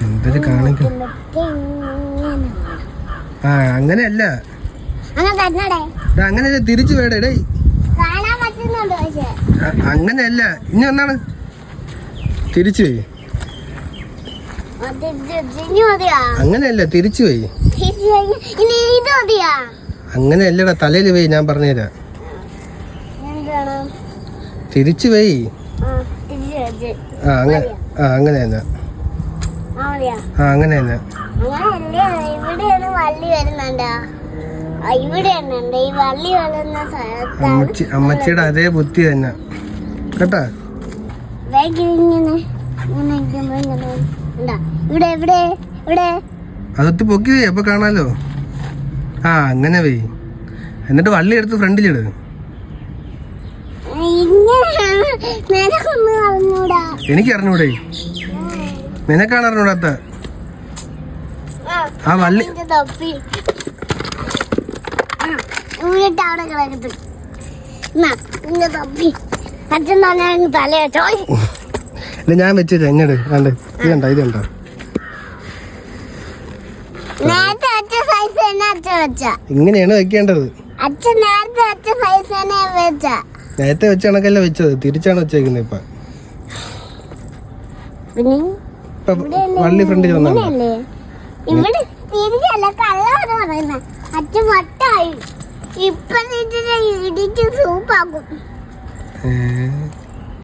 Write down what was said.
എന്തൊരു കാണിക്കും. ആ അങ്ങനെയല്ല, അങ്ങനെയല്ല, തിരിച്ചു വേടേ. അങ്ങനെയല്ല, ഇനി ഒന്നാണ് തിരിച്ചു പോയി. അങ്ങനെയല്ല, തിരിച്ചു പോയി. അങ്ങനെയല്ലടാ, തലയിൽ പോയി. ഞാൻ പറഞ്ഞുതരാം, തിരിച്ചു പോയി. അങ്ങനെ തന്നെ. അങ്ങനെ തന്നെ. അമ്മച്ചിയുടെ അതേ ബുദ്ധി തന്നെ കേട്ടാ. അതൊത്തി പൊക്കി പോയി, അപ്പൊ കാണാലോ. അങ്ങനെ പോയി. എന്നിട്ട് വള്ളി എടുത്ത് ഫ്രണ്ടിലിട്. എനിക്ക് അറിഞ്ഞൂടെ? നിനക്കാണ് അറിഞ്ഞൂടാത്ത. ആ വള്ളി അല്ല, ഞാൻ വെച്ചത് എങ്ങട് കണ്ട്. ഇത് കണ്ടോ, ഇത് കണ്ടോ? ഇങ്ങനെയാണ് വെക്കേണ്ടത്. നേരത്തെ വെച്ച കണക്കല്ല വെച്ചത്, തിരിച്ചാണ് വെച്ചേക്കുന്നത്. ഇപ്പൊ വള്ളി ഫ്രണ്ടിൽ വന്നാ